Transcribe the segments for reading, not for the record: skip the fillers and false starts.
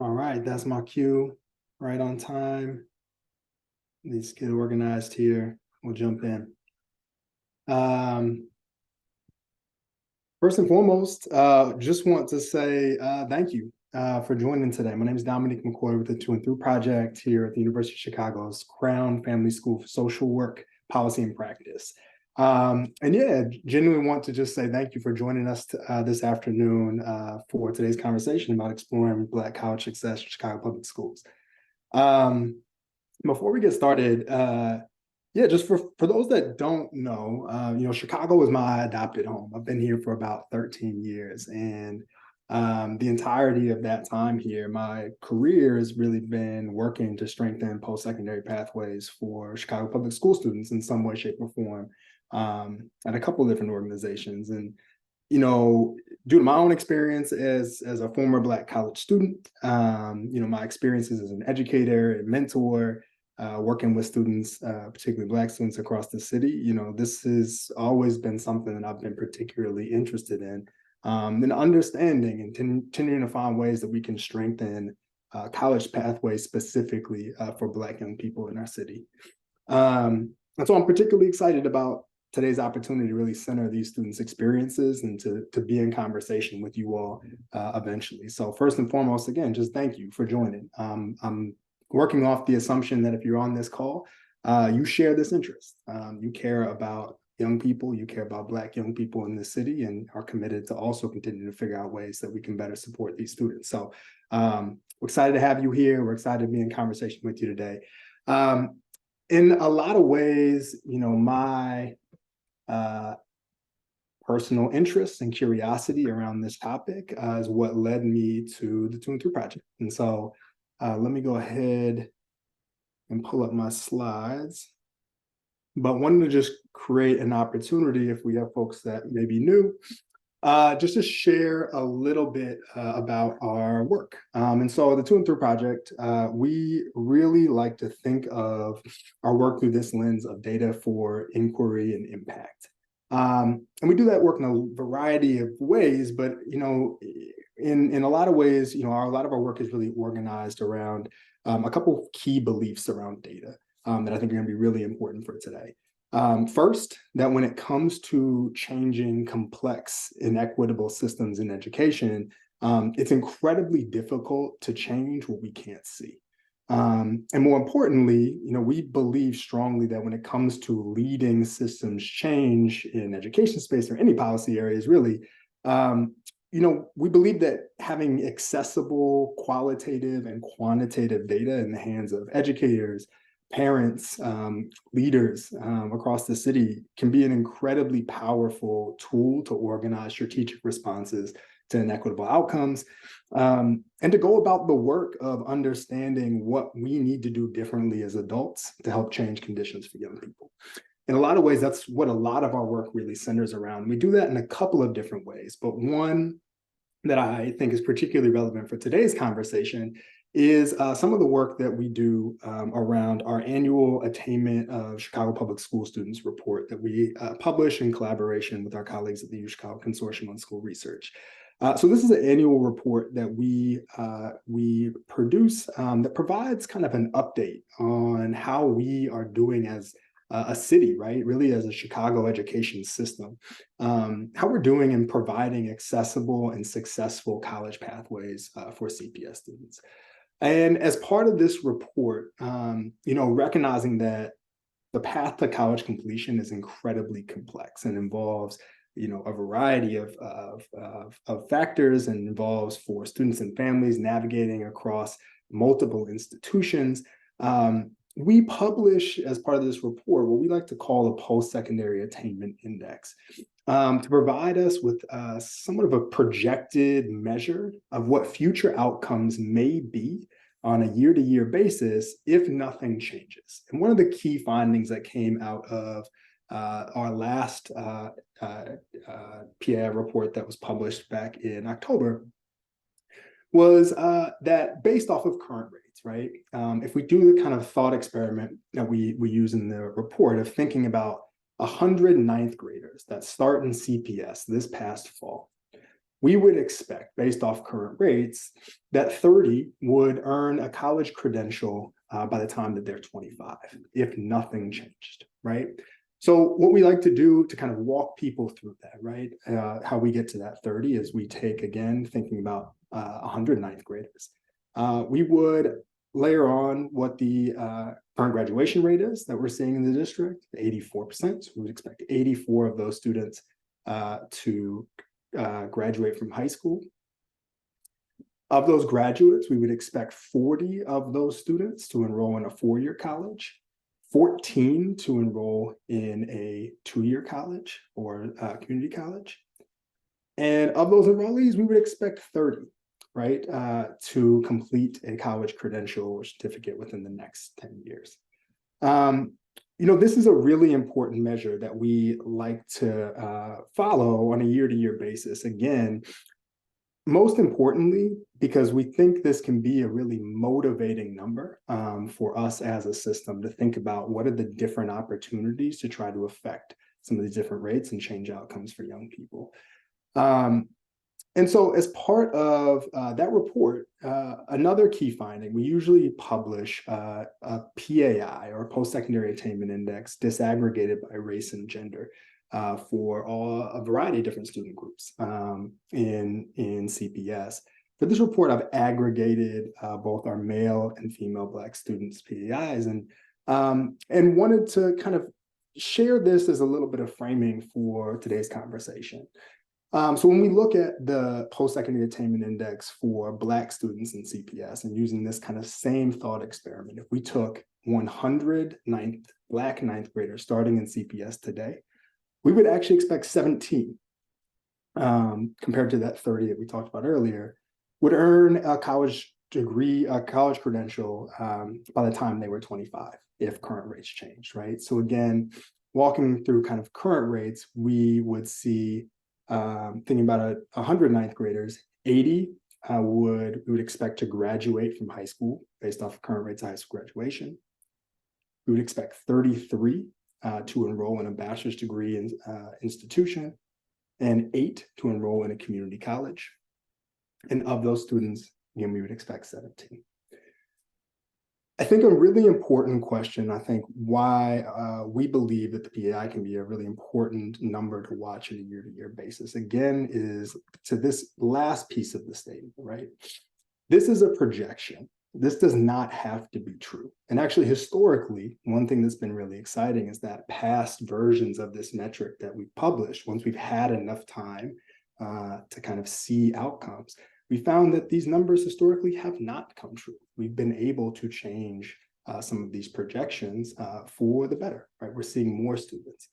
All right, that's my cue. Right on time. Let's get organized here. We'll jump in. First and foremost, just want to say thank you for joining today. My name is Dominique McKoy with the To&Through Project here at the University of Chicago's Crown Family School for Social Work, Policy, and Practice. And yeah, genuinely want to just say thank you for joining us this afternoon for today's conversation about exploring Black college success in Chicago Public Schools. Before we get started, yeah, just for those that don't know, Chicago is my adopted home. I've been here for about 13 years, and the entirety of that time here, my career has really been working to strengthen post-secondary pathways for Chicago public school students in some way, shape, or form, at a couple of different organizations. And due to my own experience as a former Black college student, my experiences as an educator and mentor, working with students, particularly Black students across the city, this has always been something that I've been particularly interested in, and understanding and continuing to find ways that we can strengthen college pathways specifically for Black young people in our city. And so I'm particularly excited about today's opportunity to really center these students' experiences and to be in conversation with you all eventually. So first and foremost, again, just thank you for joining. I'm working off the assumption that if you're on this call, you share this interest. You care about young people, you care about Black young people in the city, and are committed to also continue to figure out ways that we can better support these students. So we're excited to have you here. We're excited to be in conversation with you today. In a lot of ways, my personal interest and curiosity around this topic is what led me to the To&Through Project. And so let me go ahead and pull up my slides. But wanted to just create an opportunity, if we have folks that may be new, just to share a little bit about our work. And so the To&Through Project, we really like to think of our work through this lens of data for inquiry and impact. And we do that work in a variety of ways, but in a lot of ways, a lot of our work is really organized around a couple of key beliefs around data that I think are going to be really important for today. First, that when it comes to changing complex, inequitable systems in education, it's incredibly difficult to change what we can't see. And more importantly, we believe strongly that when it comes to leading systems change in education space or any policy areas, really, we believe that having accessible, qualitative, and quantitative data in the hands of educators, parents, leaders across the city can be an incredibly powerful tool to organize strategic responses to inequitable outcomes, and to go about the work of understanding what we need to do differently as adults to help change conditions for young people. In a lot of ways, that's what a lot of our work really centers around. We do that in a couple of different ways, but one that I think is particularly relevant for today's conversation is some of the work that we do around our annual Attainment of Chicago Public School Students report that we publish in collaboration with our colleagues at the U Chicago Consortium on School Research. So this is an annual report that we produce that provides kind of an update on how we are doing as a city, right? Really as a Chicago education system, how we're doing in providing accessible and successful college pathways for CPS students. And as part of this report, recognizing that the path to college completion is incredibly complex and involves, a variety of factors, and involves for students and families navigating across multiple institutions. We publish, as part of this report, what we like to call a post-secondary attainment index, to provide us with somewhat of a projected measure of what future outcomes may be on a year-to-year basis if nothing changes. And one of the key findings that came out of our last PI report that was published back in October was that based off of current rates, right? If we do the kind of thought experiment that we use in the report of thinking about 100 ninth graders that start in CPS this past fall, we would expect, based off current rates, that 30 would earn a college credential by the time that they're 25, if nothing changed, right? So what we like to do to kind of walk people through that, right? How we get to that 30 is we take, again, thinking about 100 ninth graders. We would layer on what the current graduation rate is that we're seeing in the district, 84%. So we would expect 84 of those students to graduate from high school. Of those graduates, we would expect 40 of those students to enroll in a 4-year college, 14 to enroll in a 2-year college or community college. And of those enrollees, we would expect 30, right, to complete a college credential or certificate within the next 10 years. This is a really important measure that we like to follow on a year-to-year basis. Again, most importantly, because we think this can be a really motivating number for us as a system to think about what are the different opportunities to try to affect some of these different rates and change outcomes for young people. And so as part of that report, another key finding, we usually publish a PAI, or Post-Secondary Attainment Index, disaggregated by race and gender for a variety of different student groups in CPS. For this report, I've aggregated both our male and female Black students' PAIs and wanted to kind of share this as a little bit of framing for today's conversation. So when we look at the Post-Secondary Attainment Index for Black students in CPS and using this kind of same thought experiment, if we took 100 Black ninth graders starting in CPS today, we would actually expect 17, compared to that 30 that we talked about earlier, would earn a college degree, a college credential by the time they were 25, if current rates changed, right? So again, walking through kind of current rates, we would see, thinking about 100 ninth graders, 80 we would expect to graduate from high school based off of current rates of high school graduation. We would expect 33 to enroll in a bachelor's degree institution, and 8 to enroll in a community college. And of those students, again, we would expect 17. I think a really important question, I think why we believe that the PAI can be a really important number to watch on a year-to-year basis, again, is to this last piece of the statement, right? This is a projection. This does not have to be true. And actually, historically, one thing that's been really exciting is that past versions of this metric that we've published, once we've had enough time to kind of see outcomes, we found that these numbers historically have not come true. We've been able to change some of these projections for the better, right? We're seeing more students.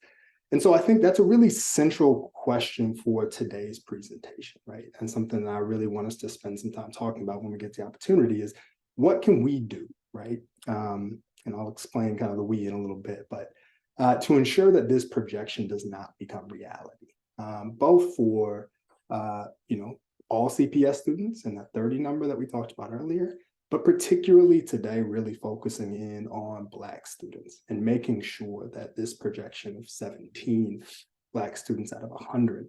And so I think that's a really central question for today's presentation, right? And something that I really want us to spend some time talking about when we get the opportunity is, what can we do, right? And I'll explain kind of the we in a little bit, but to ensure that this projection does not become reality, both for, all CPS students and that 30 number that we talked about earlier, but particularly today, really focusing in on Black students and making sure that this projection of 17 Black students out of 100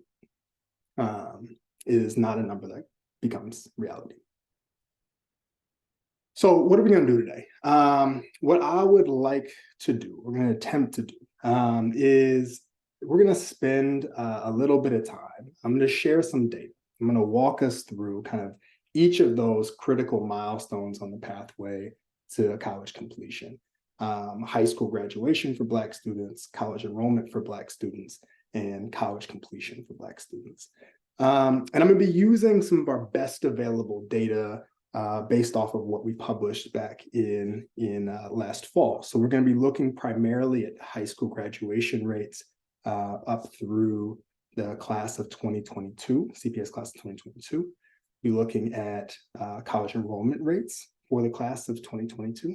is not a number that becomes reality. So what are we going to do today? What I would like to do, we're going to attempt to do, is we're going to spend a little bit of time. I'm going to share some data. I'm going to walk us through kind of each of those critical milestones on the pathway to college completion. High school graduation for Black students, college enrollment for Black students, and college completion for Black students. And I'm going to be using some of our best available data based off of what we published back in last fall. So we're going to be looking primarily at high school graduation rates up through the class of 2022, CPS class of 2022. Be looking at college enrollment rates for the class of 2022.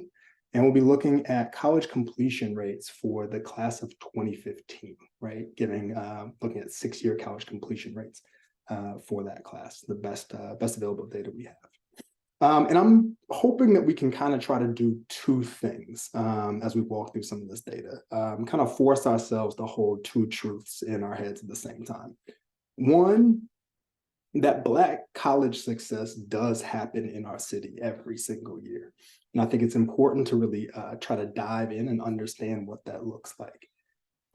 And we'll be looking at college completion rates for the class of 2015, right? Looking at 6-year college completion rates for that class, the best available data we have. And I'm hoping that we can kind of try to do two things as we walk through some of this data, kind of force ourselves to hold two truths in our heads at the same time. One, that Black college success does happen in our city every single year. And I think it's important to really try to dive in and understand what that looks like.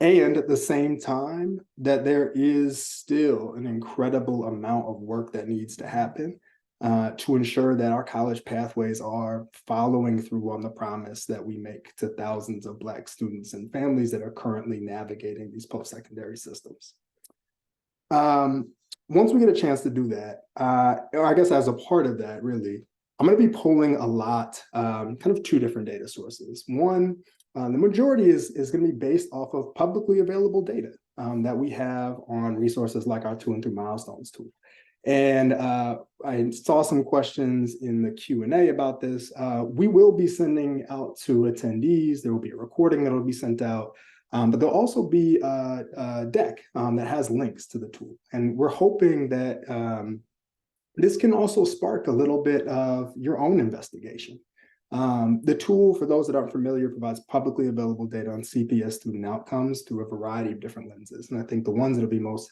And at the same time, that there is still an incredible amount of work that needs to happen to ensure that our college pathways are following through on the promise that we make to thousands of Black students and families that are currently navigating these post-secondary systems. Once we get a chance to do that, or I guess as a part of that, really, I'm going to be pulling a lot, kind of two different data sources. One, the majority is going to be based off of publicly available data that we have on resources like our To&Through Milestones tool. And I saw some questions in the Q&A about this. We will be sending out to attendees. There will be a recording that will be sent out. But there'll also be a deck that has links to the tool. And we're hoping that this can also spark a little bit of your own investigation. The tool, for those that aren't familiar, provides publicly available data on CPS student outcomes through a variety of different lenses. And I think the ones that'll be most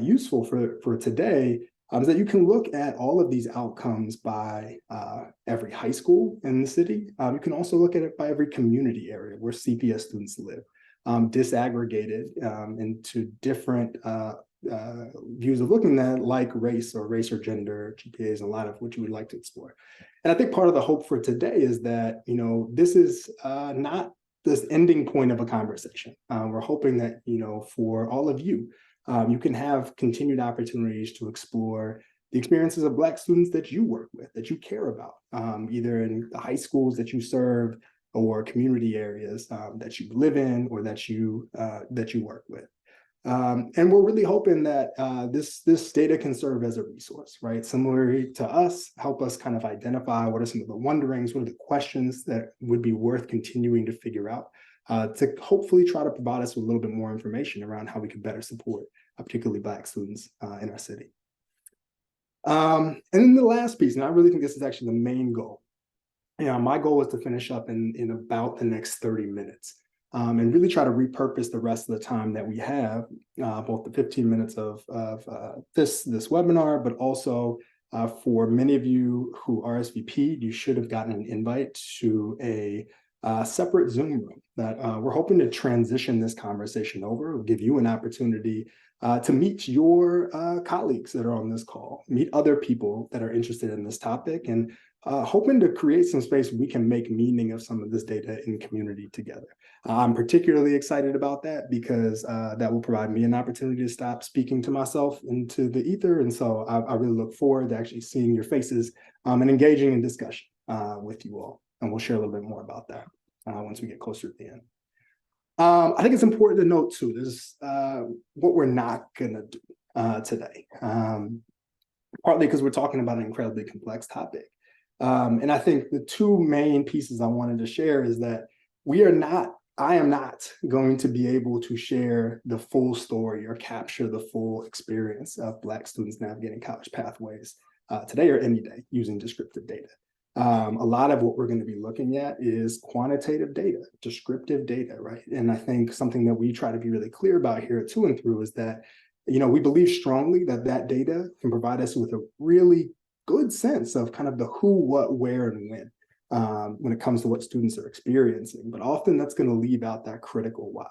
useful for today is that you can look at all of these outcomes by every high school in the city. You can also look at it by every community area where CPS students live. Disaggregated into different views of looking at, like race or gender, GPAs, and a lot of what you would like to explore. And I think part of the hope for today is that, this is not this ending point of a conversation. We're hoping that, for all of you, you can have continued opportunities to explore the experiences of Black students that you work with, that you care about, either in the high schools that you serve, or community areas that you live in or that you work with. And we're really hoping that this data can serve as a resource, right? Similarly to us, help us kind of identify what are some of the wonderings, what are the questions that would be worth continuing to figure out to hopefully try to provide us with a little bit more information around how we can better support particularly Black students in our city. And then the last piece, and I really think this is actually the main goal. My goal is to finish up in about the next 30 minutes and really try to repurpose the rest of the time that we have, both the 15 minutes of this webinar, but also for many of you who RSVP'd, you should have gotten an invite to a separate Zoom room that we're hoping to transition this conversation over. We'll give you an opportunity to meet your colleagues that are on this call, meet other people that are interested in this topic, and hoping to create some space we can make meaning of some of this data in community together. I'm particularly excited about that because that will provide me an opportunity to stop speaking to myself into the ether. And so I really look forward to actually seeing your faces and engaging in discussion with you all. And we'll share a little bit more about that once we get closer to the end. I think it's important to note too, this what we're not gonna do today, partly because we're talking about an incredibly complex topic. And I think the two main pieces I wanted to share is that I am not going to be able to share the full story or capture the full experience of Black students navigating college pathways today or any day using descriptive data. A lot of what we're going to be looking at is quantitative data, descriptive data, right? And I think something that we try to be really clear about here at To&Through is that, we believe strongly that that data can provide us with a really good sense of kind of the who, what, where, and when it comes to what students are experiencing. But often that's going to leave out that critical why.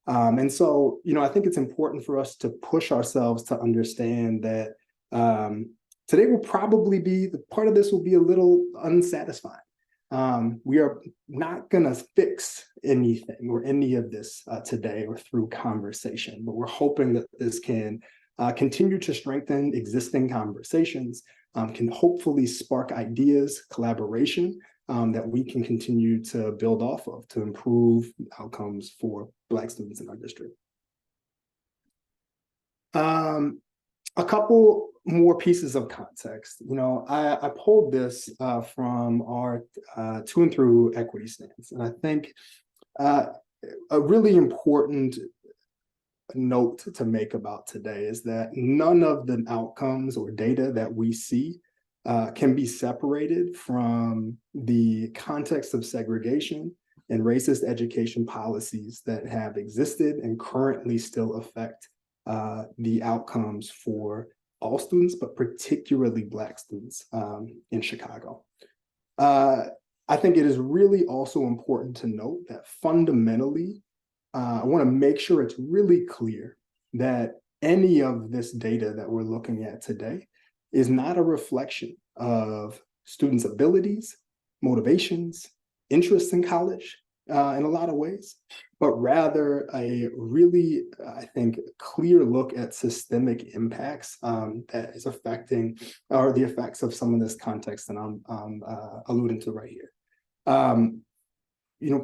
And so, I think it's important for us to push ourselves to understand that today will probably be, the part of this will be a little unsatisfying. We are not going to fix anything or any of this today or through conversation, but we're hoping that this can continue to strengthen existing conversations, can hopefully spark ideas, collaboration that we can continue to build off of to improve outcomes for Black students in our district. A couple more pieces of context. I pulled this from our To&Through equity stance, and I think a really important note to make about today is that none of the outcomes or data that we see can be separated from the context of segregation and racist education policies that have existed and currently still affect the outcomes for all students, but particularly Black students in Chicago. I think it is really also important to note that fundamentally, I want to make sure it's really clear that any of this data that we're looking at today is not a reflection of students' abilities, motivations, interests in college in a lot of ways, but rather a really, I think, clear look at systemic impacts that is affecting, or the effects of some of this context that I'm alluding to right here.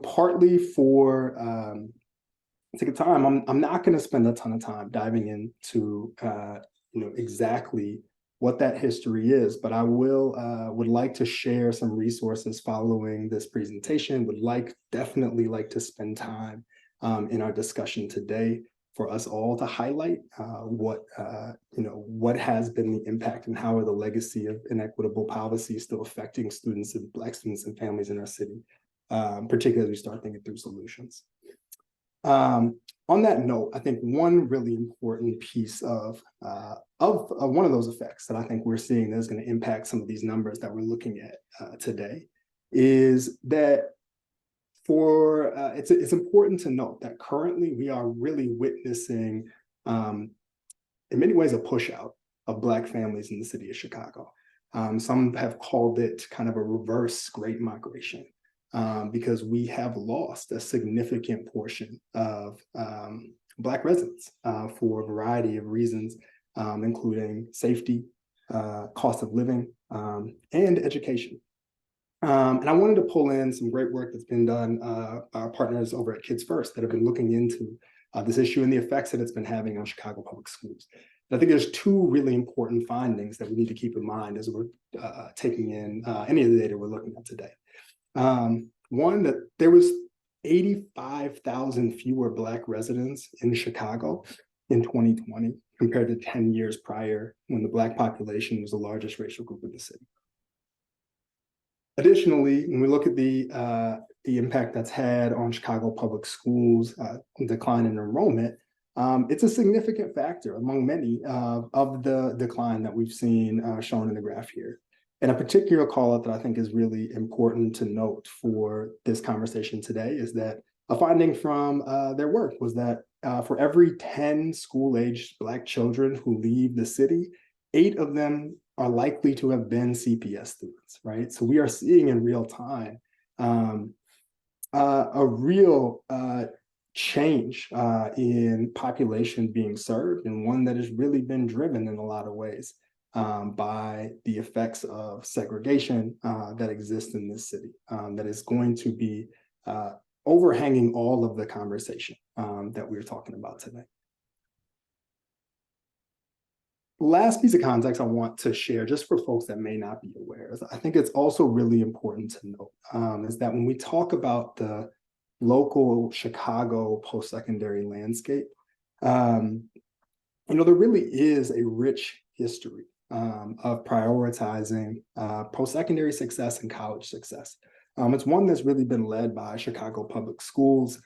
Partly for sake of time, I'm not going to spend a ton of time diving into exactly what that history is, but I would like to share some resources following this presentation. Definitely like to spend time in our discussion today for us all to highlight what has been the impact and how are the legacy of inequitable policy still affecting students and Black students and families in our city, particularly as we start thinking through solutions. On that note, I think one really important piece of one of those effects that I think we're seeing that is going to impact some of these numbers that we're looking at today is that it's important to note that currently we are really witnessing, in many ways, a push out of Black families in the city of Chicago. Some have called it kind of a reverse Great Migration. Because we have lost a significant portion of Black residents for a variety of reasons, including safety, cost of living, and education. And I wanted to pull in some great work that's been done, our partners over at Kids First that have been looking into this issue and the effects that it's been having on Chicago public schools. And I think there's two really important findings that we need to keep in mind as we're taking in any of the data we're looking at today. One, that there was 85,000 fewer Black residents in Chicago in 2020 compared to 10 years prior when the Black population was the largest racial group in the city. Additionally, when we look at the impact that's had on Chicago public schools, decline in enrollment, it's a significant factor among many of the decline that we've seen shown in the graph here. And a particular call out that I think is really important to note for this conversation today is that a finding from their work was that for every 10 school-aged Black children who leave the city, 8 of them are likely to have been CPS students, right? So we are seeing in real time a real change in population being served, and one that has really been driven in a lot of ways by the effects of segregation that exist in this city, that is going to be overhanging all of the conversation that we're talking about today. Last piece of context I want to share, just for folks that may not be aware, is I think it's also really important to note is that when we talk about the local Chicago post-secondary landscape, there really is a rich history of prioritizing post-secondary success and college success. It's one that's really been led by Chicago public schools.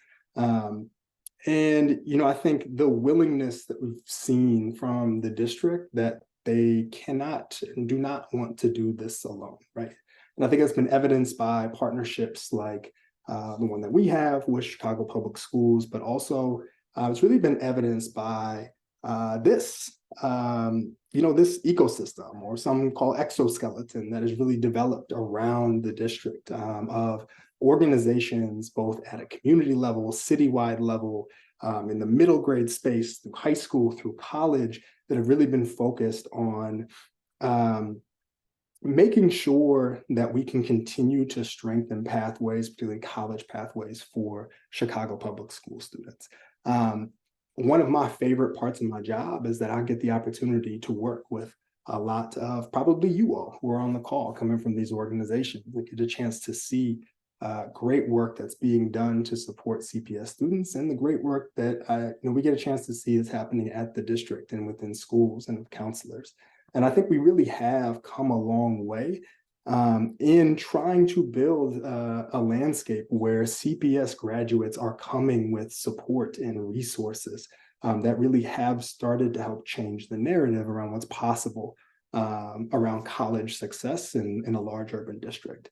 And I think the willingness that we've seen from the district that they cannot and do not want to do this alone, right? And I think it's been evidenced by partnerships like the one that we have with Chicago public schools, but also it's really been evidenced by this ecosystem, or some call exoskeleton, that is really developed around the district of organizations, both at a community level, citywide level, in the middle grade space, through high school, through college, that have really been focused on making sure that we can continue to strengthen pathways, particularly college pathways, for Chicago public school students. One of my favorite parts of my job is that I get the opportunity to work with a lot of probably you all who are on the call coming from these organizations. We get a chance to see great work that's being done to support CPS students, and the great work that we get a chance to see is happening at the district and within schools and with counselors. And I think we really have come a long way in trying to build a landscape where CPS graduates are coming with support and resources that really have started to help change the narrative around what's possible around college success in a large urban district.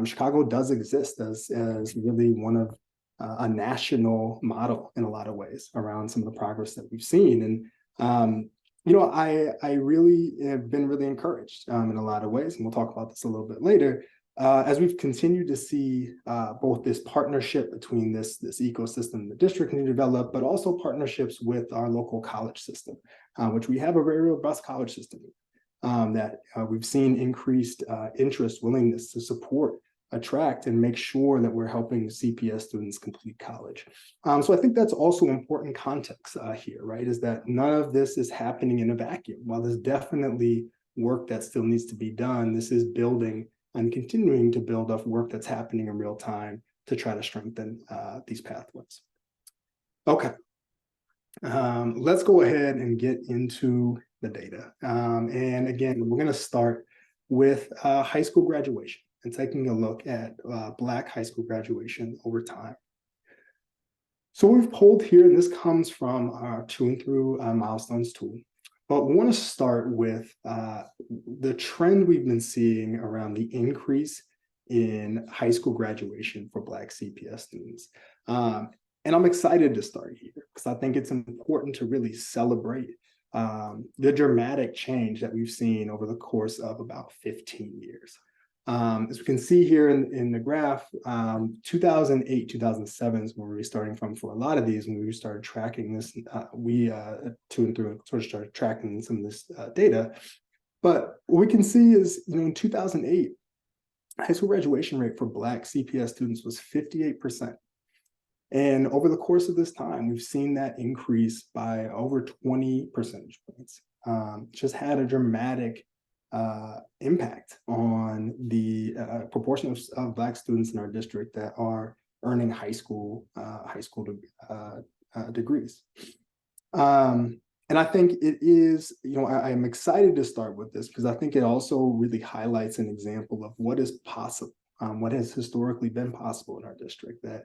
Chicago does exist as really one of a national model in a lot of ways around some of the progress that we've seen. And I really have been really encouraged in a lot of ways, and we'll talk about this a little bit later, as we've continued to see both this partnership between this ecosystem the district can develop, but also partnerships with our local college system, which we have a very robust college system that we've seen increased interest, willingness to support, attract, and make sure that we're helping CPS students complete college. So I think that's also important context here, right? Is that none of this is happening in a vacuum. While there's definitely work that still needs to be done, this is building and continuing to build off work that's happening in real time to try to strengthen these pathways. Okay, let's go ahead and get into the data. And again, we're going to start with high school graduation and taking a look at Black high school graduation over time. So we've pulled here, and this comes from our To&Through milestones tool. But we want to start with the trend we've been seeing around the increase in high school graduation for Black CPS students. And I'm excited to start here because I think it's important to really celebrate the dramatic change that we've seen over the course of about 15 years. As we can see here in the graph, 2008, 2007 is where we were starting from for a lot of these. When we started tracking this, we To&Through sort of started tracking some of this data. But what we can see is, in 2008, high school graduation rate for Black CPS students was 58%. And over the course of this time, we've seen that increase by over 20 percentage points. Just had a dramatic impact on the proportion of Black students in our district that are earning high school degrees. And I think it is, I'm excited to start with this because I think it also really highlights an example of what is possible, what has historically been possible in our district, that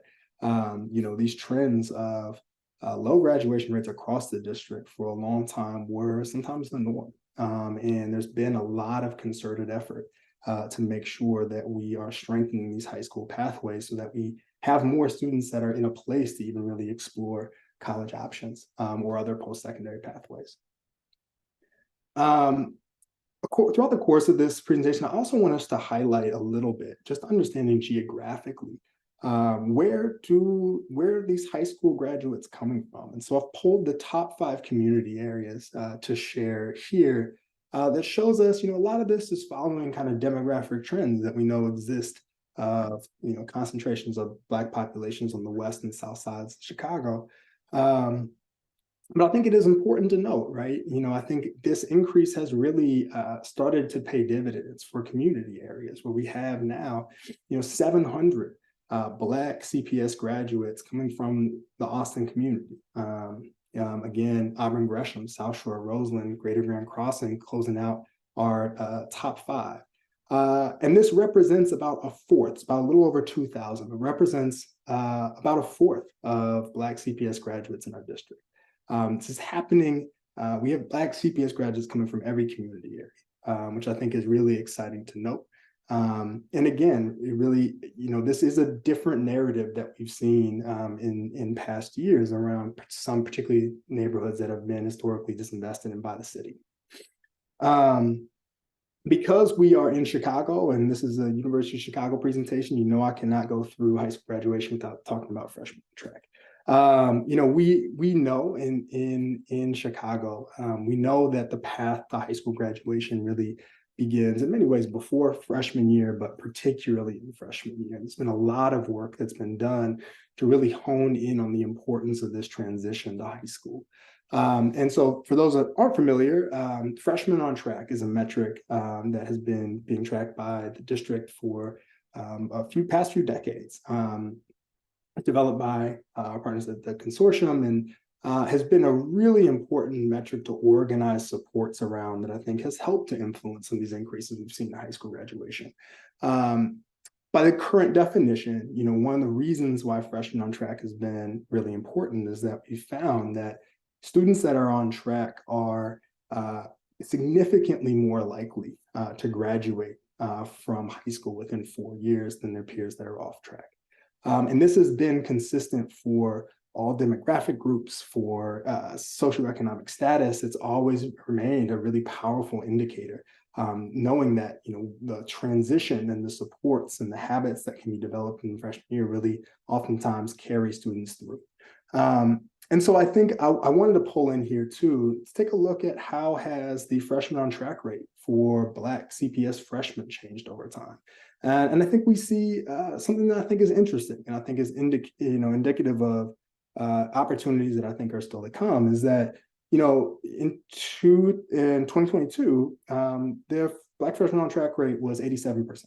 these trends of low graduation rates across the district for a long time were sometimes the norm. And there's been a lot of concerted effort to make sure that we are strengthening these high school pathways so that we have more students that are in a place to even really explore college options or other post-secondary pathways. Throughout the course of this presentation, I also want us to highlight a little bit, just understanding geographically, where are these high school graduates coming from? And so I've pulled the top 5 community areas to share here that shows us, a lot of this is following kind of demographic trends that we know exist of, concentrations of Black populations on the west and south sides of Chicago. But I think it is important to note, right? I think this increase has really started to pay dividends for community areas where we have now, 700 Black CPS graduates coming from the Austin community. Again, Auburn Gresham, South Shore, Roseland, Greater Grand Crossing closing out our top 5. And this represents about a fourth, it's about a little over 2,000. It represents about a fourth of Black CPS graduates in our district. This is happening. We have Black CPS graduates coming from every community area, which I think is really exciting to note. And again, it really, this is a different narrative that we've seen in past years around some particularly neighborhoods that have been historically disinvested in by the city. Because we are in Chicago, and this is a University of Chicago presentation, I cannot go through high school graduation without talking about freshman track. We know in Chicago, we know that the path to high school graduation really begins in many ways before freshman year, but particularly in freshman year. There's been a lot of work that's been done to really hone in on the importance of this transition to high school. And so for those that aren't familiar, Freshmen on Track is a metric that has been being tracked by the district for past few decades. Developed by our partners at the consortium, and has been a really important metric to organize supports around that I think has helped to influence some of these increases we've seen in high school graduation. By the current definition, one of the reasons why Freshmen on Track has been really important is that we found that students that are on track are significantly more likely to graduate from high school within 4 years than their peers that are off track. And this has been consistent for all demographic groups, for socioeconomic status. It's always remained a really powerful indicator, knowing that the transition and the supports and the habits that can be developed in the freshman year really oftentimes carry students through. And so I think I wanted to pull in here too, to take a look at how has the freshman on track rate for Black CPS freshmen changed over time. And I think we see something that I think is interesting and I think is indicative of opportunities that I think are still to come, is that in 2022, their Black freshman on track rate was 87%.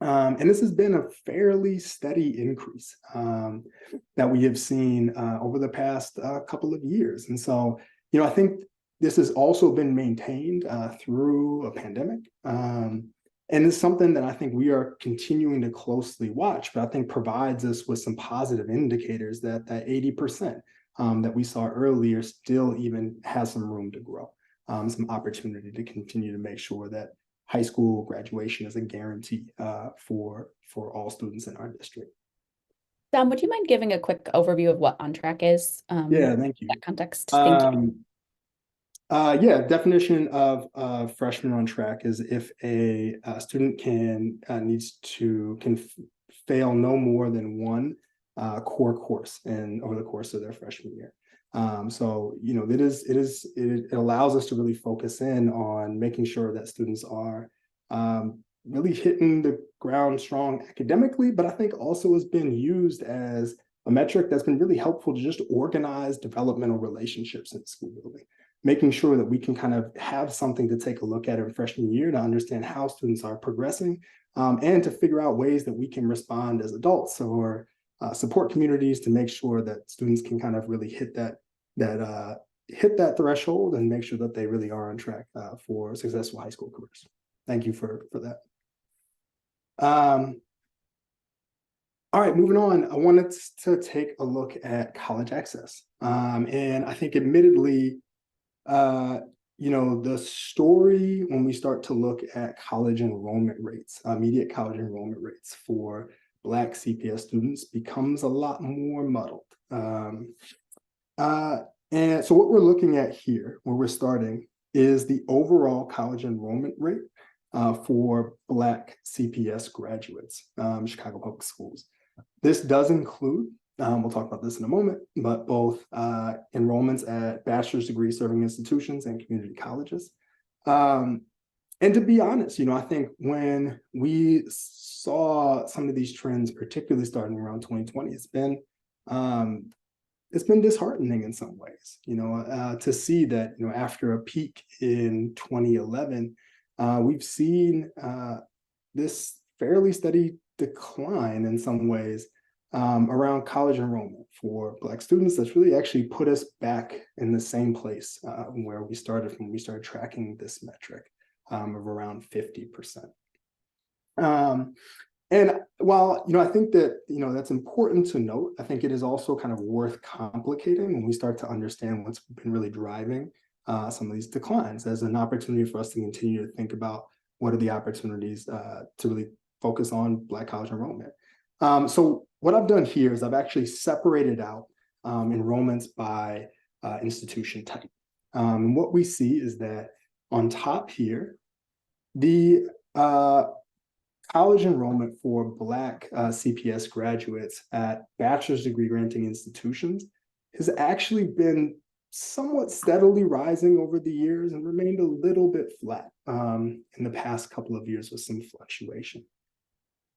And this has been a fairly steady increase that we have seen over the past couple of years. And so, I think this has also been maintained through a pandemic. And it's something that I think we are continuing to closely watch, but I think provides us with some positive indicators that that 80% that we saw earlier still even has some room to grow, some opportunity to continue to make sure that high school graduation is a guarantee for all students in our district. Dom, would you mind giving a quick overview of what on track is? Yeah, thank you. That context. Thank you. Yeah, definition of freshman on track is if a student can fail no more than one core course over the course of their freshman year. So it allows us to really focus in on making sure that students are really hitting the ground strong academically, but I think also has been used as a metric that's been really helpful to just organize developmental relationships in the school building, making sure that we can kind of have something to take a look at in freshman year to understand how students are progressing, and to figure out ways that we can respond as adults or support communities to make sure that students can kind of really hit that threshold and make sure that they really are on track for successful high school careers. Thank you for that. All right, moving on. I wanted to take a look at college access. And I think admittedly, the story when we start to look at college enrollment rates, immediate college enrollment rates for Black CPS students becomes a lot more muddled. And so what we're looking at here, where we're starting, is the overall college enrollment rate for Black CPS graduates, Chicago Public Schools. This does include, we'll talk about this in a moment, but both enrollments at bachelor's degree serving institutions and community colleges. And to be honest, I think when we saw some of these trends, particularly starting around 2020, it's been disheartening in some ways, to see that, after a peak in 2011, we've seen this fairly steady decline in some ways around college enrollment for Black students. That's really actually put us back in the same place where we started when we started tracking this metric of around 50%. And while, I think that, that's important to note, I think it is also kind of worth complicating when we start to understand what's been really driving some of these declines as an opportunity for us to continue to think about what are the opportunities to really focus on Black college enrollment. So what I've done here is I've actually separated out enrollments by institution type. And what we see is that on top here, the college enrollment for Black CPS graduates at bachelor's degree granting institutions has actually been somewhat steadily rising over the years and remained a little bit flat in the past couple of years with some fluctuation.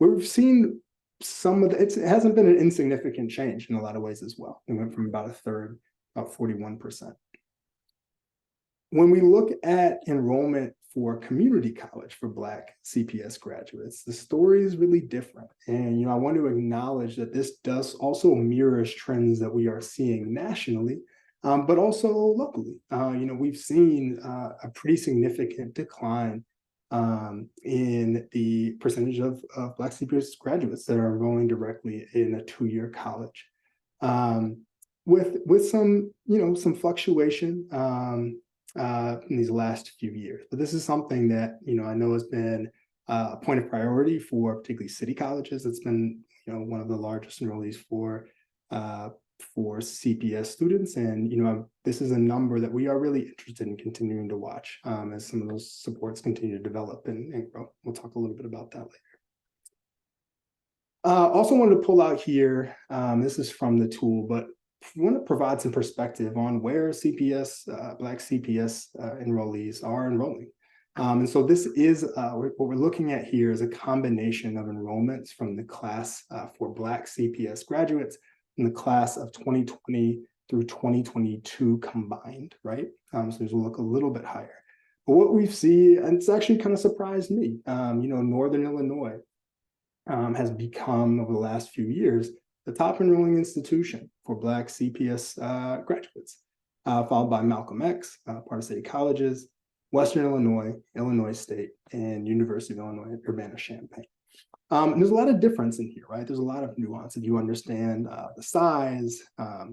We've seen some of it hasn't been an insignificant change in a lot of ways as well. It went from about a third, about 41%. When we look at enrollment for community college for Black CPS graduates, the story is really different. And, I want to acknowledge that this does also mirrors trends that we are seeing nationally, but also locally. We've seen a pretty significant decline in the percentage of Black CPS graduates that are enrolling directly in a 2-year college. with some, some fluctuation in these last few years. But this is something that, I know has been a point of priority for particularly city colleges. It's been, one of the largest enrollees for CPS students. And, this is a number that we are really interested in continuing to watch as some of those supports continue to develop and grow. We'll talk a little bit about that later. Also wanted to pull out here, this is from the tool, but we want to provide some perspective on where CPS, Black CPS enrollees are enrolling. And so this is, what we're looking at here is a combination of enrollments from the class for Black CPS graduates in the class of 2020 through 2022 combined, right? So these will look a little bit higher. But what we see, and it's actually kind of surprised me, Northern Illinois has become, over the last few years, the top enrolling institution for Black CPS graduates, followed by Malcolm X, Park City Colleges, Western Illinois, Illinois State, and University of Illinois at Urbana-Champaign. And there's a lot of difference in here, right? There's a lot of nuance if you understand the size,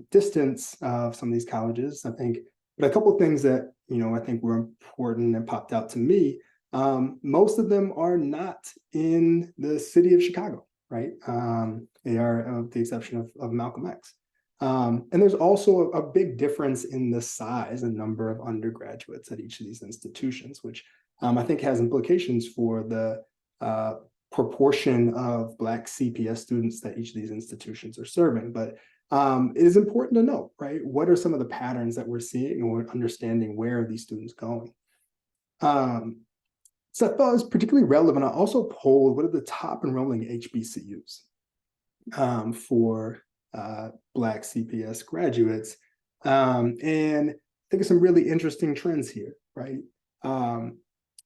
distance of some of these colleges, I think. But a couple of things that, I think were important and popped out to me. Most of them are not in the city of Chicago, right? They are, with the exception of Malcolm X. And there's also a big difference in the size and number of undergraduates at each of these institutions, which I think has implications for the proportion of Black CPS students that each of these institutions are serving. But it is important to note, right? What are some of the patterns that we're seeing, and we're understanding where are these students going? So I thought it was particularly relevant. I also polled what are the top enrolling HBCUs for Black CPS graduates. And I think of some really interesting trends here, right?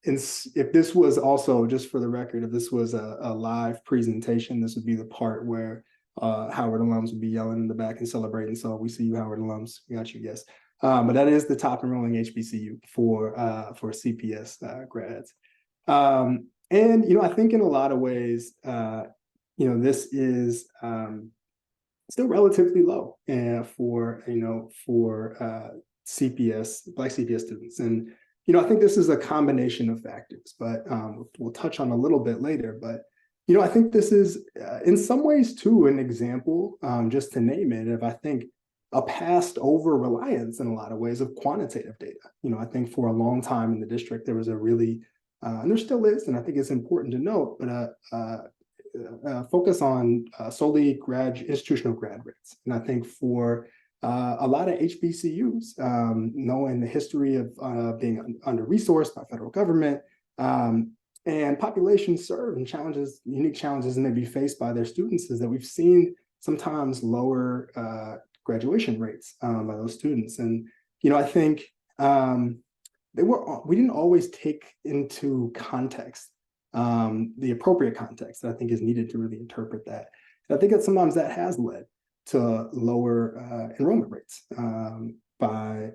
And if this was also, just for the record, if this was a live presentation, this would be the part where Howard alums would be yelling in the back and celebrating. So we see you, Howard alums. We got you, yes. But that is the top enrolling HBCU for CPS grads. And, I think in a lot of ways, this is still relatively low for CPS, Black CPS students. And, I think this is a combination of factors, but we'll touch on a little bit later. But, I think this is in some ways too an example, just to name it, of I think a past over reliance in a lot of ways of quantitative data. I think for a long time in the district, there was a really, and there still is, and I think it's important to note, but focus on solely institutional grad rates. And I think for a lot of HBCUs, knowing the history of being under-resourced by federal government, and populations served and unique challenges that may be faced by their students, is that we've seen sometimes lower graduation rates by those students. And, I think we didn't always take into context the appropriate context that I think is needed to really interpret that. And I think that sometimes that has led to lower enrollment rates at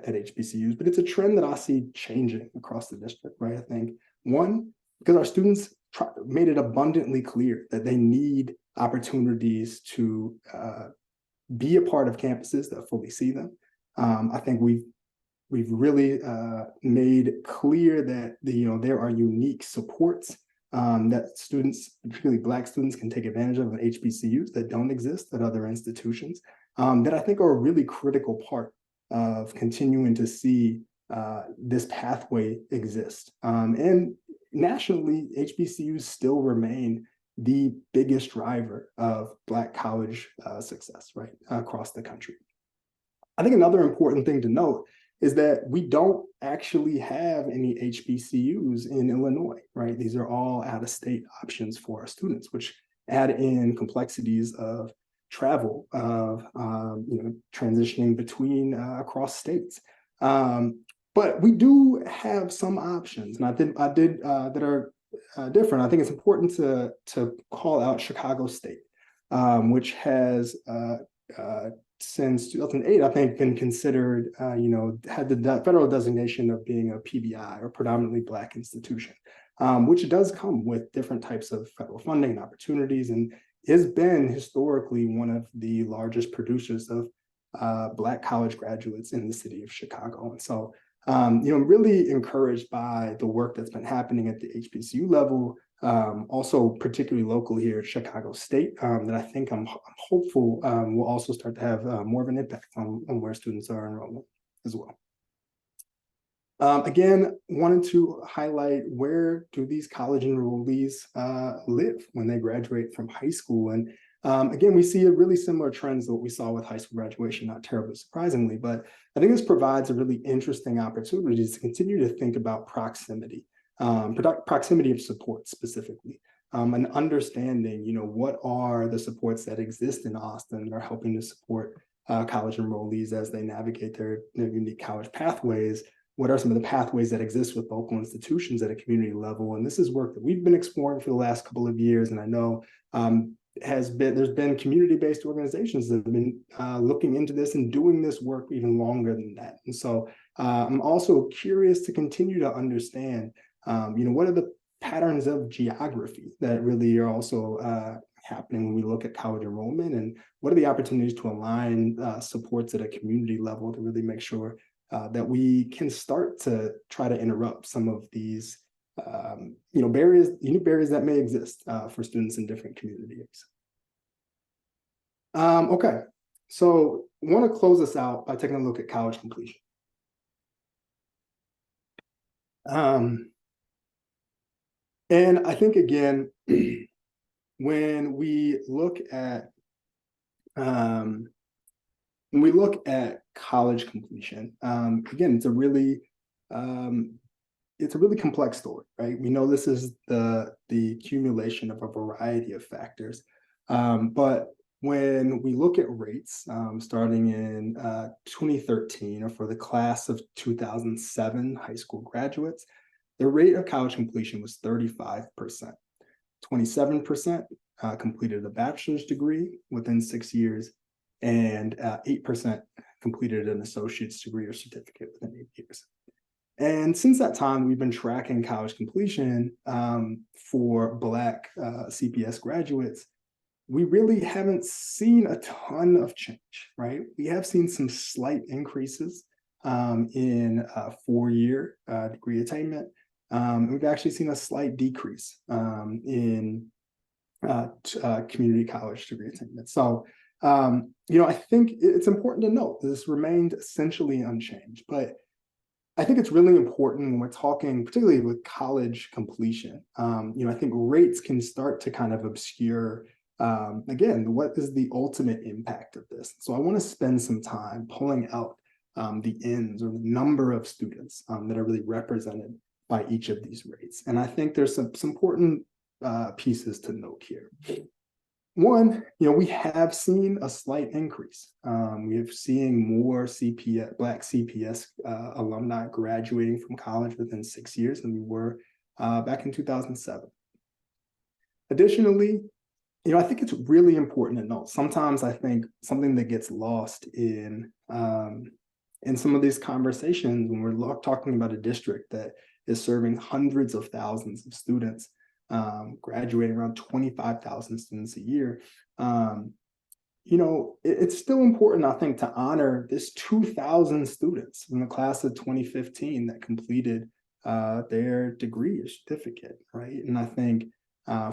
HBCUs, but it's a trend that I see changing across the district, right? I think, one, because our students made it abundantly clear that they need opportunities to be a part of campuses that fully see them. I think we've really made clear that there are unique supports that students, particularly Black students, can take advantage of in HBCUs that don't exist at other institutions, that I think are a really critical part of continuing to see this pathway exist. And nationally, HBCUs still remain the biggest driver of Black college success, right, across the country. I think another important thing to note is that we don't actually have any HBCUs in Illinois, right? These are all out-of-state options for our students, which add in complexities of travel, of transitioning between across states. But we do have some options, and I did that are different. I think it's important to call out Chicago State, which has since 2008, I think, been considered, had the federal designation of being a PBI, or predominantly Black institution, which does come with different types of federal funding and opportunities, and has been historically one of the largest producers of Black college graduates in the city of Chicago. And so, I'm really encouraged by the work that's been happening at the HBCU level, also particularly local here at Chicago State, that I think I'm hopeful will also start to have more of an impact on where students are enrolling as well. Again, wanted to highlight, where do these college enrollees live when they graduate from high school? And again, we see a really similar trends to what we saw with high school graduation, not terribly surprisingly, but I think this provides a really interesting opportunity to continue to think about proximity, proximity of support specifically, and understanding, what are the supports that exist in Austin that are helping to support college enrollees as they navigate their unique college pathways. What are some of the pathways that exist with local institutions at a community level? And this is work that we've been exploring for the last couple of years. And I know there's been community-based organizations that have been looking into this and doing this work even longer than that. And so I'm also curious to continue to understand, what are the patterns of geography that really are also happening when we look at college enrollment, and what are the opportunities to align supports at a community level to really make sure that we can start to try to interrupt some of these, unique barriers that may exist for students in different communities. Okay, so I want to close this out by taking a look at college completion. And I think, again, when we look at college completion, again, it's a really complex story, right? We know this is the accumulation of a variety of factors, but when we look at rates, starting in 2013, or for the class of 2007 high school graduates, the rate of college completion was 35%. 27% completed a bachelor's degree within 6 years, and 8% completed an associate's degree or certificate within 8 years. And since that time, we've been tracking college completion for Black CPS graduates. We really haven't seen a ton of change, right? We have seen some slight increases in 4-year degree attainment. We've actually seen a slight decrease in community college degree attainment. So, I think it's important to note this remained essentially unchanged, but I think it's really important when we're talking, particularly with college completion. I think rates can start to kind of obscure, again, what is the ultimate impact of this? So I want to spend some time pulling out the ends, or the number of students that are really represented by each of these rates. And I think there's some important pieces to note here. One, we have seen a slight increase. We have seen more Black CPS alumni graduating from college within 6 years than we were back in 2007. Additionally, I think it's really important to note, sometimes I think something that gets lost in some of these conversations when we're talking about a district that is serving hundreds of thousands of students, graduating around 25,000 students a year. It's still important, I think, to honor this 2,000 students from the class of 2015 that completed their degree or certificate, right? And I think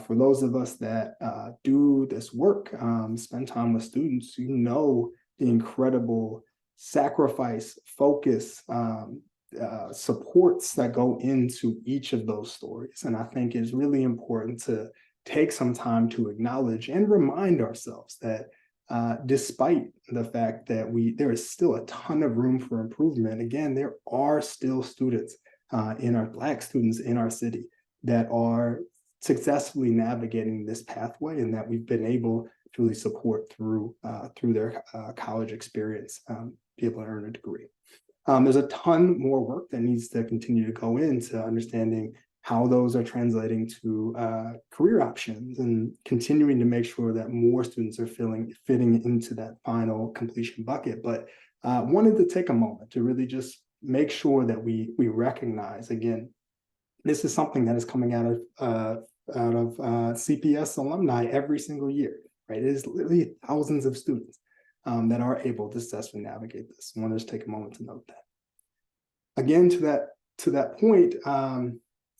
for those of us that do this work, spend time with students, the incredible sacrifice, focus, supports that go into each of those stories. And I think it's really important to take some time to acknowledge and remind ourselves that despite the fact that there is still a ton of room for improvement, again, there are still students Black students in our city that are successfully navigating this pathway, and that we've been able to really support through their college experience, be able to earn a degree. There's a ton more work that needs to continue to go into understanding how those are translating to career options, and continuing to make sure that more students are fitting into that final completion bucket. But wanted to take a moment to really just make sure that we recognize, again, this is something that is coming out of CPS alumni every single year, right? It is literally thousands of students. that are able to successfully navigate this. I want to just take a moment to note that. Again, to that point,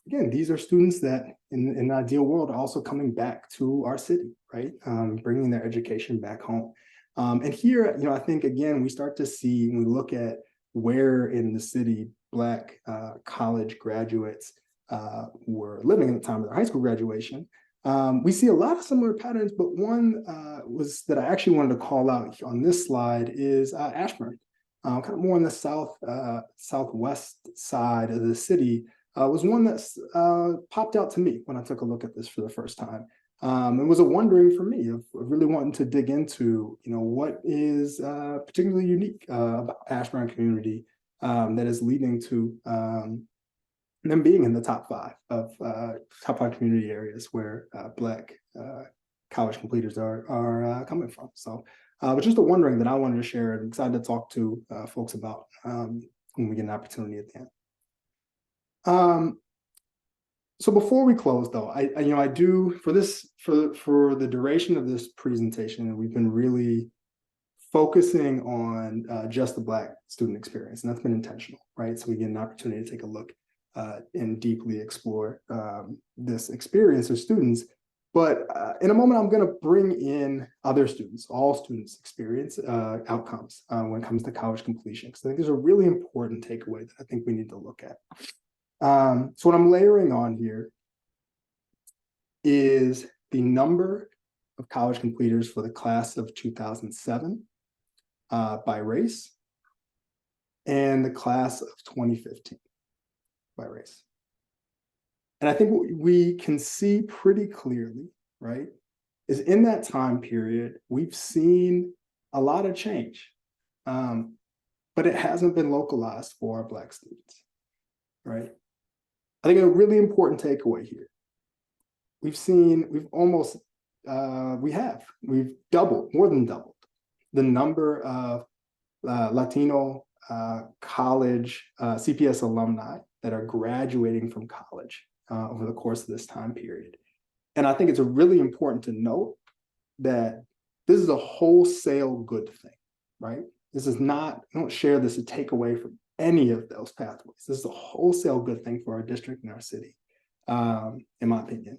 again, these are students that in an ideal world are also coming back to our city, right? Bringing their education back home. And here, I think, again, we start to see, when we look at where in the city Black college graduates were living at the time of their high school graduation, we see a lot of similar patterns, but one was that I actually wanted to call out on this slide is Ashburn, kind of more on the southwest side of the city, was one that popped out to me when I took a look at this for the first time. It was a wondering for me of really wanting to dig into, what is particularly unique about Ashburn community that is leading to them being in the top five community areas where Black college completers are coming from. So it was just a wondering that I wanted to share, and I'm excited to talk to folks about when we get an opportunity at the end. So before we close, though, I do for the duration of this presentation, we've been really focusing on just the Black student experience, and that's been intentional, right? So we get an opportunity to take a look and deeply explore this experience of students. But in a moment, I'm going to bring in other students, all students' experience outcomes when it comes to college completion, because I think there's a really important takeaway that I think we need to look at. So what I'm layering on here is the number of college completers for the class of 2007 by race, and the class of 2015 by race. And I think what we can see pretty clearly, right, is in that time period, we've seen a lot of change, but it hasn't been localized for our Black students, right? I think a really important takeaway here, we've more than doubled the number of Latino college CPS alumni that are graduating from college over the course of this time period. And I think it's really important to note that this is a wholesale good thing, right? This is not, I don't share this to take away from any of those pathways. This is a wholesale good thing for our district and our city, in my opinion.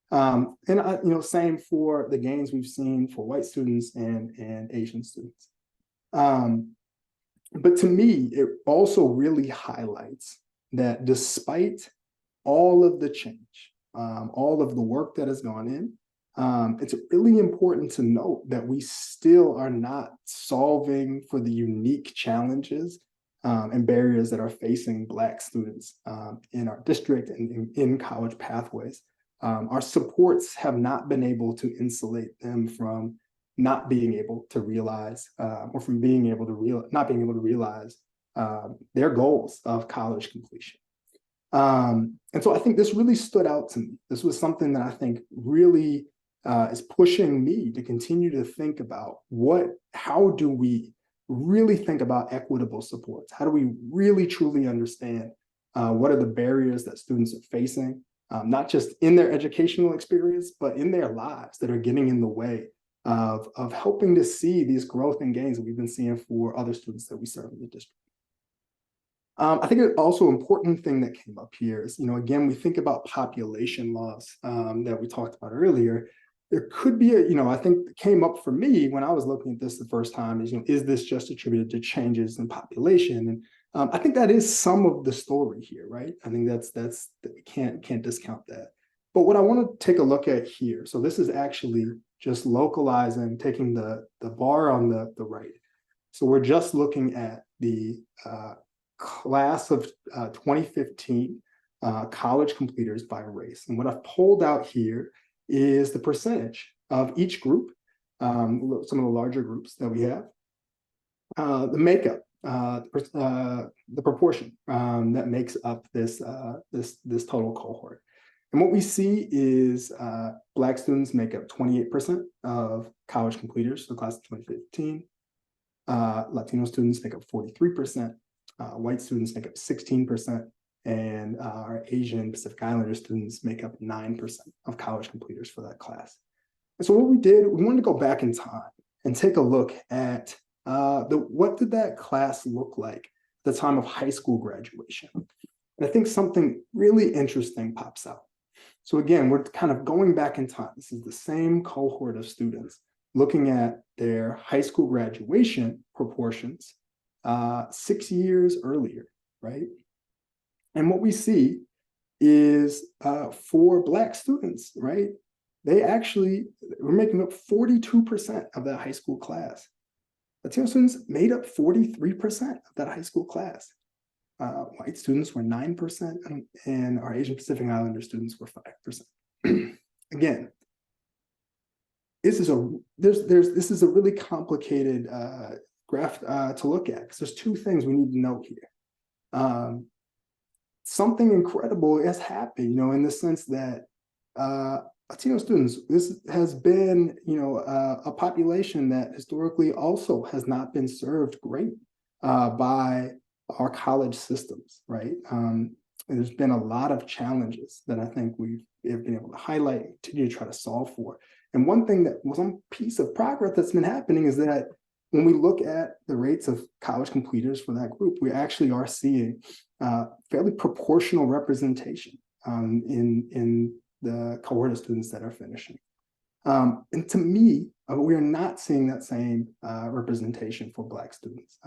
And same for the gains we've seen for white students and Asian students. But to me, it also really highlights that despite all of the change, all of the work that has gone in, it's really important to note that we still are not solving for the unique challenges and barriers that are facing Black students in our district and in college pathways. Our supports have not been able to insulate them from not being able to realize or from not being able to realize their goals of college completion. And so I think this really stood out to me. This was something that I think really is pushing me to continue to think about how do we really think about equitable supports? How do we really truly understand what are the barriers that students are facing, not just in their educational experience, but in their lives that are getting in the way of helping to see these growth and gains that we've been seeing for other students that we serve in the district. I think also important thing that came up here is, again, we think about population loss that we talked about earlier. There could be I think came up for me when I was looking at this the first time is this just attributed to changes in population? And I think that is some of the story here, right? I think that's we can't discount that. But what I want to take a look at here, so this is actually just localizing, taking the bar on the right. So we're just looking at the class of 2015 college completers by race. And what I've pulled out here is the percentage of each group, some of the larger groups that we have, the makeup, the proportion that makes up this total cohort. And what we see is Black students make up 28% of college completers, the class of 2015. Latino students make up 43%. White students make up 16%, and our Asian Pacific Islander students make up 9% of college completers for that class. And so what we did, we wanted to go back in time and take a look at what did that class look like at the time of high school graduation. And I think something really interesting pops out. So again, we're kind of going back in time. This is the same cohort of students looking at their high school graduation proportions 6 years earlier, right? And what we see is for Black students, right? They actually were making up 42% of that high school class. Latino students made up 43% of that high school class. White students were 9%, and our Asian Pacific Islander students were 5%. Again, this is a really complicated graph to look at, because there's two things we need to know here. Something incredible has happened, in the sense that Latino students, this has been, a population that historically also has not been served great by our college systems, right? And there's been a lot of challenges that I think we've been able to highlight and continue to try to solve for. And one piece of progress that's been happening is that when we look at the rates of college completers for that group, we actually are seeing fairly proportional representation in the cohort of students that are finishing. And to me, we are not seeing that same representation for Black students.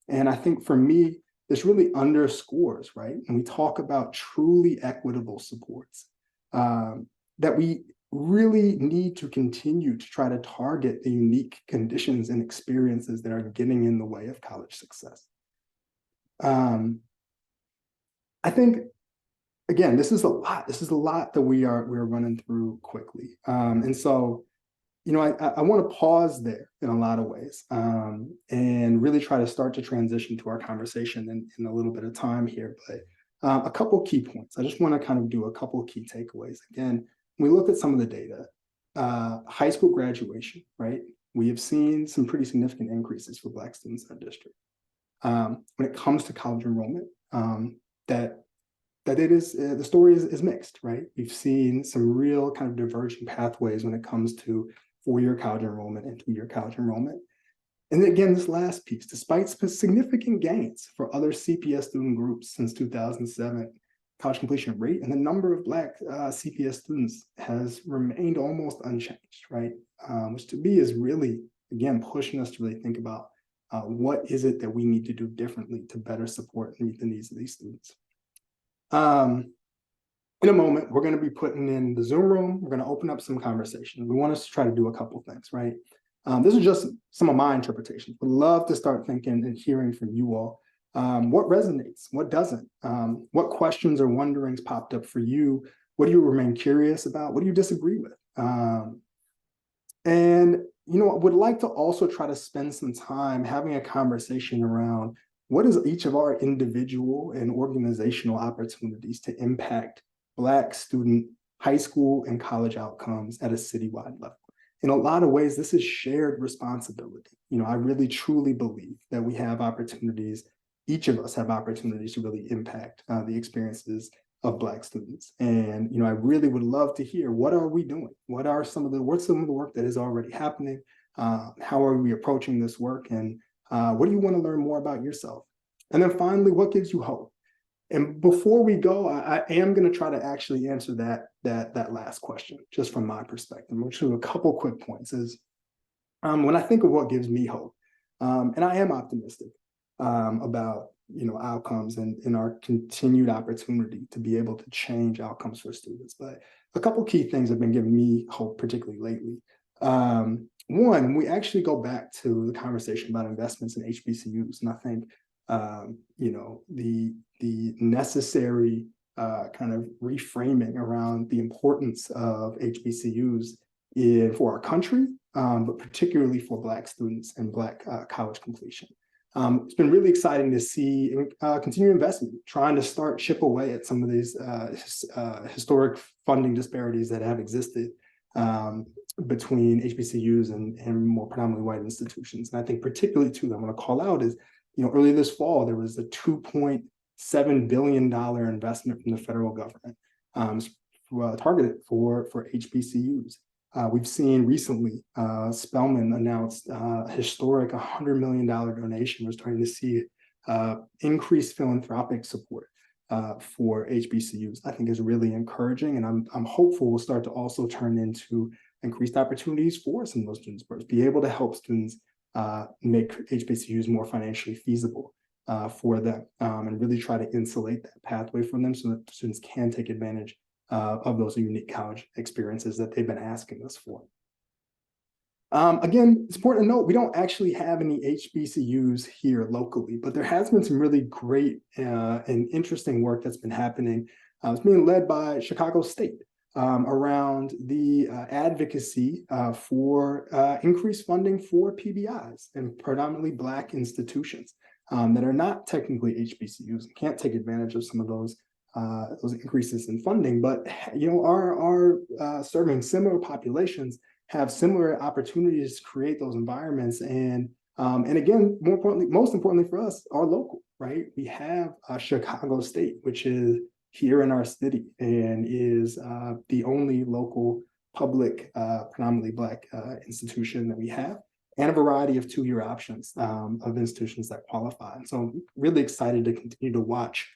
And I think for me, this really underscores, right, when we talk about truly equitable supports, that we really need to continue to try to target the unique conditions and experiences that are getting in the way of college success. I think, again, this is a lot. This is a lot that we're running through quickly. And so, I want to pause there in a lot of ways and really try to start to transition to our conversation in a little bit of time here. But a couple key points. I just want to kind of do a couple of key takeaways. Again, when we look at some of the data, high school graduation, right? We have seen some pretty significant increases for Black students in our district. When it comes to college enrollment, that it is, the story is mixed, right? We've seen some real kind of diverging pathways when it comes to 4-year college enrollment and 2-year college enrollment. And then again, this last piece, despite significant gains for other CPS student groups since 2007, college completion rate and the number of Black CPS students has remained almost unchanged, right? Which to me is really, again, pushing us to really think about what is it that we need to do differently to better support and meet the needs of these students. In a moment, we're going to be putting in the Zoom room. We're going to open up some conversation. We want us to try to do a couple things, right? This is just some of my interpretations. Would love to start thinking and hearing from you all. What resonates? What doesn't? What questions or wonderings popped up for you? What do you remain curious about? What do you disagree with? And, I would like to also try to spend some time having a conversation around what is each of our individual and organizational opportunities to impact Black student high school and college outcomes at a citywide level. In a lot of ways, this is shared responsibility. I really truly believe that we have opportunities, each of us have opportunities to really impact the experiences of Black students. And, I really would love to hear, what are we doing? What's some of the work that is already happening? How are we approaching this work? And what do you want to learn more about yourself? And then finally, what gives you hope? And before we go, I am going to try to actually answer that last question, just from my perspective. Which is a couple quick points. Is when I think of what gives me hope, and I am optimistic about outcomes and our continued opportunity to be able to change outcomes for students. But a couple key things have been giving me hope, particularly lately. One, we actually go back to the conversation about investments in HBCUs, and I think the necessary kind of reframing around the importance of HBCUs for our country, but particularly for Black students and Black college completion. It's been really exciting to see continued investment, trying to start chip away at some of these historic funding disparities that have existed between HBCUs and more predominantly white institutions. And I think particularly two that I want to call out is, earlier this fall, there was a $2.7 billion investment from the federal government targeted for HBCUs. We've seen recently, Spelman announced a historic $100 million donation. We're starting to see increased philanthropic support for HBCUs. I think is really encouraging, and I'm hopeful will start to also turn into increased opportunities for some of those students, be able to help students make HBCUs more financially feasible for them, and really try to insulate that pathway from them so that students can take advantage of those unique college experiences that they've been asking us for. Again, it's important to note, we don't actually have any HBCUs here locally, but there has been some really great and interesting work that's been happening. It's being led by Chicago State around the advocacy for increased funding for PBIs and predominantly Black institutions that are not technically HBCUs and can't take advantage of some of those increases in funding, but are serving similar populations, have similar opportunities to create those environments, and again, most importantly for us, are local, right? We have Chicago State, which is here in our city and is the only local public, predominantly Black institution that we have, and a variety of two-year options of institutions that qualify. And so I'm really excited to continue to watch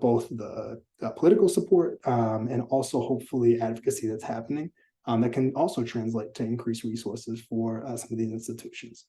both the political support and also hopefully advocacy that's happening that can also translate to increased resources for some of these institutions.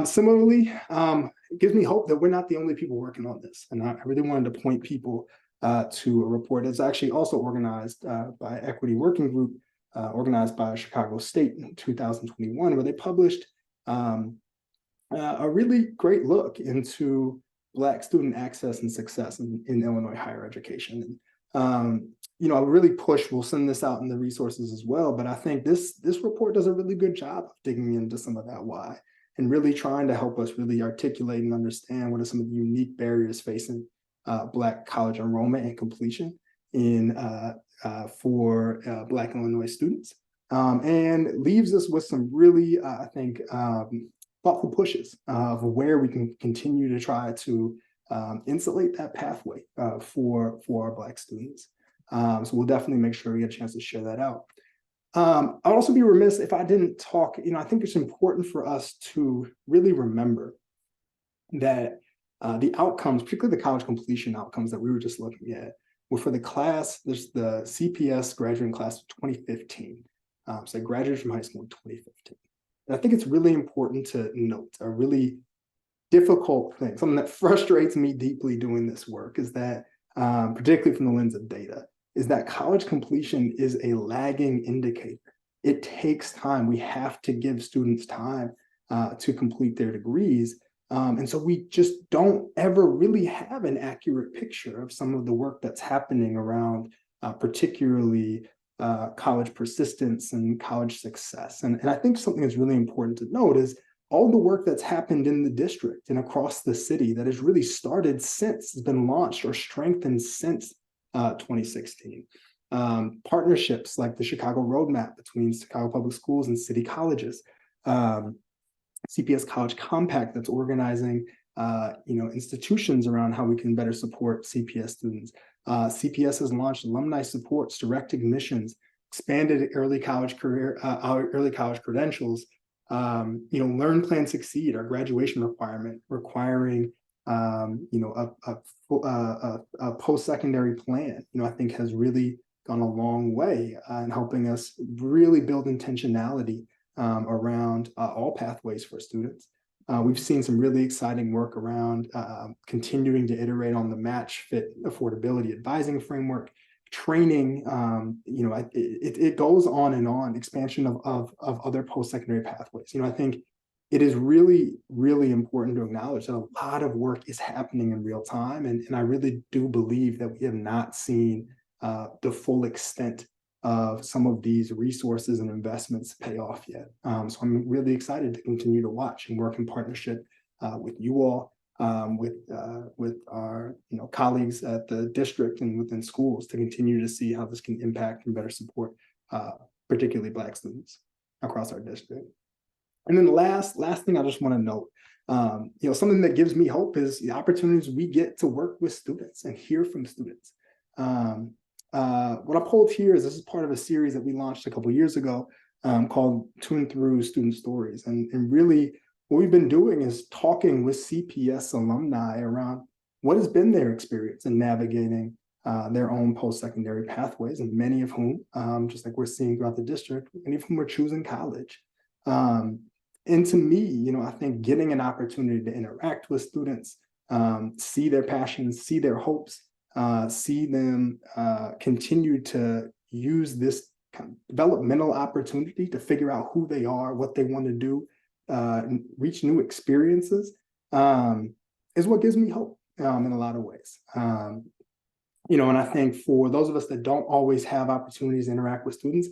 Similarly, it gives me hope that we're not the only people working on this. And I really wanted to point people to a report that's actually also organized by Equity Working Group, organized by Chicago State in 2021, where they published a really great look into Black student access and success in Illinois higher education. And I really push, we'll send this out in the resources as well, but I think this report does a really good job of digging into some of that why, and really trying to help us really articulate and understand what are some of the unique barriers facing Black college enrollment and completion for Black Illinois students, and leaves us with some really, I think, thoughtful pushes of where we can continue to try to insulate that pathway for our Black students. So we'll definitely make sure we get a chance to share that out. I'll also be remiss if I didn't talk, I think it's important for us to really remember that the outcomes, particularly the college completion outcomes that we were just looking at, were for the class, there's the CPS graduating class of 2015. So I graduated from high school in 2015. And I think it's really important to note a really difficult thing, something that frustrates me deeply doing this work, is that, particularly from the lens of data, is that college completion is a lagging indicator. It takes time. We have to give students time to complete their degrees. And so we just don't ever really have an accurate picture of some of the work that's happening around particularly college persistence and college success. And I think something that's really important to note is all the work that's happened in the district and across the city that has really started since, has been launched or strengthened since 2016. Partnerships like the Chicago Roadmap between Chicago Public Schools and city colleges, CPS College Compact that's organizing institutions around how we can better support CPS students. CPS has launched alumni supports, direct admissions, expanded early college credentials. Learn, Plan, Succeed, our graduation requirement, requiring a post-secondary plan. I think has really gone a long way in helping us really build intentionality around all pathways for students. We've seen some really exciting work around continuing to iterate on the match fit affordability advising framework, training, it goes on and on, expansion of other post-secondary pathways. I think it is really, really important to acknowledge that a lot of work is happening in real time. And I really do believe that we have not seen the full extent of some of these resources and investments pay off yet. So I'm really excited to continue to watch and work in partnership with you all, with our colleagues at the district and within schools to continue to see how this can impact and better support particularly Black students across our district. And then the last thing I just want to note, something that gives me hope is the opportunities we get to work with students and hear from students. what I pulled here is this is part of a series that we launched a couple of years ago called To&Through Student Stories. And really what we've been doing is talking with CPS alumni around what has been their experience in navigating their own post-secondary pathways, and many of whom, just like we're seeing throughout the district, many of whom are choosing college. And to me, I think getting an opportunity to interact with students, see their passions, see their hopes, see them continue to use this kind of developmental opportunity to figure out who they are, what they want to do, reach new experiences, is what gives me hope in a lot of ways. And I think for those of us that don't always have opportunities to interact with students,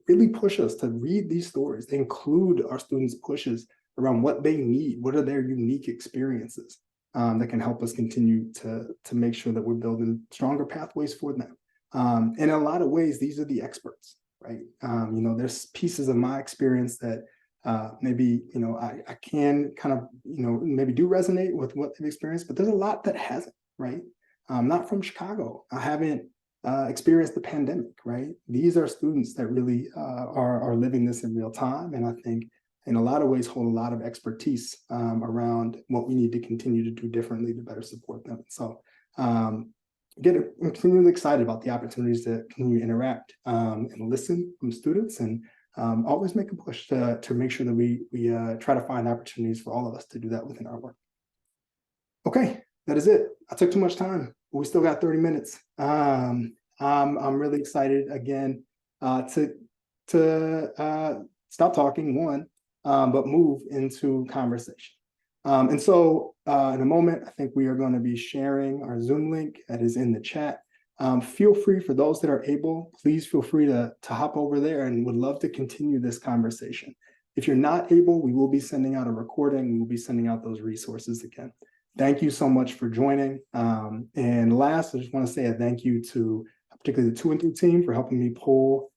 really push us to read these stories. They include our students' pushes around what they need, what are their unique experiences that can help us continue to make sure that we're building stronger pathways for them. And in a lot of ways, these are the experts, right? There's pieces of my experience that maybe, I can kind of, maybe do resonate with what they've experienced, but there's a lot that hasn't, right? I'm not from Chicago. I haven't experienced the pandemic, right? These are students that really are living this in real time. And I think in a lot of ways hold a lot of expertise around what we need to continue to do differently to better support them. So I'm continually excited about the opportunities to continue to interact and listen from students, and always make a push to make sure that we try to find opportunities for all of us to do that within our work. Okay, that is it. I took too much time. We still got 30 minutes. I'm really excited again to stop talking, one, but move into conversation. And so in a moment, I think we are going to be sharing our Zoom link that is in the chat. Feel free, for those that are able, please feel free to hop over there, and would love to continue this conversation. If you're not able, we will be sending out a recording. We will be sending out those resources again. Thank you so much for joining. And last, I just want to say a thank you to particularly the To&Through team for helping me pull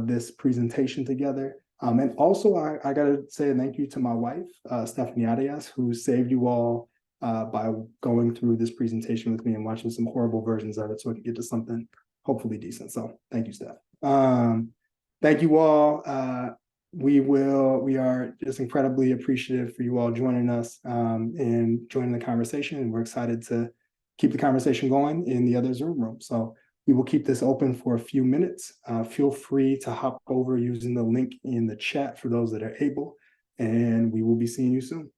this presentation together. And also, I got to say a thank you to my wife, Stephanie Arias, who saved you all by going through this presentation with me and watching some horrible versions of it so we can get to something hopefully decent. So thank you, Steph. Thank you all. We are just incredibly appreciative for you all joining us and joining the conversation. And we're excited to keep the conversation going in the other Zoom room. So we will keep this open for a few minutes. Feel free to hop over using the link in the chat for those that are able, and we will be seeing you soon.